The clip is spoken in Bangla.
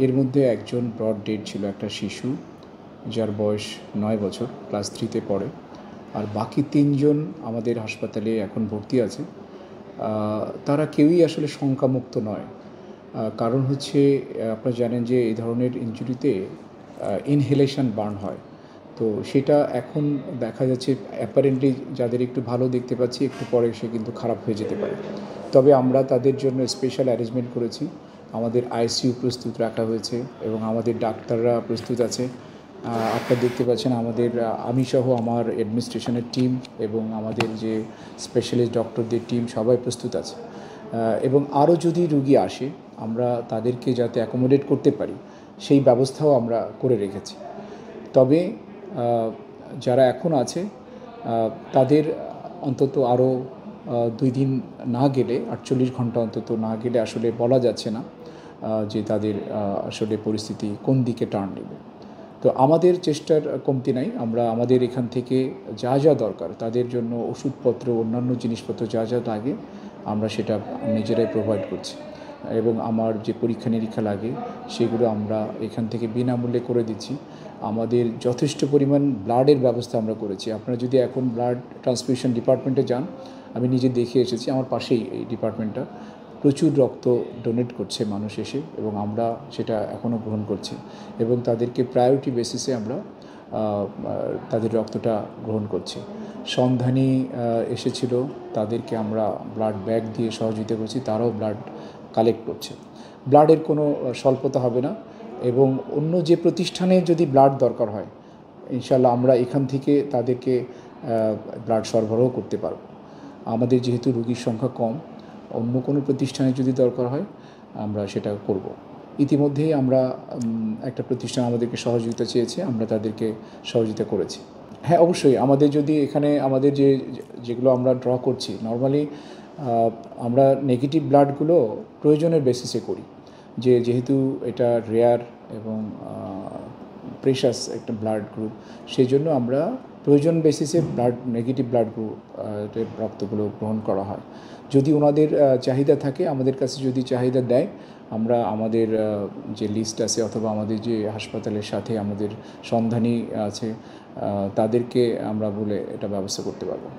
এর মধ্যে একজন ব্রড ডেড ছিল, একটা শিশু যার বয়স 9 বছর, ক্লাস 3-তে পড়ে। আর বাকি 3 জন আমাদের হাসপাতালে এখন ভর্তি আছে। তারা কেউই আসলে শঙ্কামুক্ত নয়। কারণ হচ্ছে আপনারা জানেন যে এই ধরনের ইনজুরিতে ইনহেলেশন বার্ন হয়। তো সেটা এখন দেখা যাচ্ছে অ্যাপারেন্টলি যাদের একটু ভালো দেখতে পাচ্ছি, একটু পরে সে কিন্তু খারাপ হয়ে যেতে পারে। তবে আমরা তাদের জন্য স্পেশাল অ্যারেঞ্জমেন্ট করেছি। আমাদের আইসিইউ প্রস্তুত রাখা হয়েছে এবং আমাদের ডাক্তাররা প্রস্তুত আছে। আপনারা দেখতে পাচ্ছেন আমাদের আমি সহ আমার অ্যাডমিনিস্ট্রেশনের টিম এবং আমাদের যে স্পেশালিস্ট ডক্টরদের টিম সবাই প্রস্তুত আছে। এবং আরও যদি রুগী আসে আমরা তাদেরকে যাতে অ্যাকোমোডেট করতে পারি সেই ব্যবস্থাও আমরা করে রেখেছি। তবে যারা এখন আছে তাদের অন্তত আরও 2 দিন না গেলে, 48 ঘন্টা অন্তত না গেলে আসলে বলা যাচ্ছে না যে তাদের আসলে পরিস্থিতি কোন দিকে টার্ন নেবে। তো আমাদের চেষ্টার কমতি নাই। আমরা আমাদের এখান থেকে যা যা দরকার তাদের জন্য ওষুধপত্র, অন্যান্য জিনিসপত্র যা যা লাগে আমরা সেটা নিজেরাই প্রোভাইড করছি এবং আমার যে পরীক্ষা নিরীক্ষা লাগে সেগুলো আমরা এখান থেকে বিনামূল্যে করে দিচ্ছি। আমাদের যথেষ্ট পরিমাণ ব্লাডের ব্যবস্থা আমরা করেছি। আপনারা যদি এখন ব্লাড ট্রান্সফিউশন ডিপার্টমেন্টে যান, আমি নিজে দেখে এসেছি, আমার পাশেই এই ডিপার্টমেন্টটা, প্রচুর রক্ত ডোনেট করছে মানুষ এসে এবং আমরা সেটা এখনও গ্রহণ করছি এবং তাদেরকে প্রায়োরিটি বেসিসে আমরা তাদের রক্তটা গ্রহণ করছি। সন্ধানী এসেছিল, তাদেরকে আমরা ব্লাড ব্যাগ দিয়ে সহযোগিতা করছি, তারাও ব্লাড কালেক্ট করছে। ব্লাডের কোনো স্বল্পতা হবে না এবং অন্য যে প্রতিষ্ঠানে যদি ব্লাড দরকার হয় ইনশাআল্লাহ আমরা এখান থেকে তাদেরকে ব্লাড সরবরাহ করতে পারব। আমাদের যেহেতু রোগীর সংখ্যা কম, অন্য কোনো প্রতিষ্ঠানে যদি দরকার হয় আমরা সেটা করব। ইতিমধ্যেই আমরা একটা প্রতিষ্ঠান আমাদেরকে সহযোগিতা চেয়েছে, আমরা তাদেরকে সহযোগিতা করেছি। হ্যাঁ, অবশ্যই আমাদের যদি এখানে আমাদের যেগুলো আমরা ড্র করছি, নর্মালি আমরা নেগেটিভ ব্লাডগুলো প্রয়োজনের বেসিসে করি, যেহেতু এটা রেয়ার এবং প্রেশাস একটা ব্লাড গ্রুপ, সেই জন্য আমরা প্রয়োজন বেসিসে নেগেটিভ ব্লাড গ্রুপ রক্তগুলো গ্রহণ করা হয়। যদি ওনাদের চাহিদা থাকে, আমাদের কাছে যদি চাহিদা দেয়, আমরা আমাদের যে লিস্ট আছে অথবা আমাদের যে হাসপাতালের সাথে আমাদের সন্ধানী আছে তাদেরকে আমরা বলে এটা ব্যবস্থা করতে পারবো।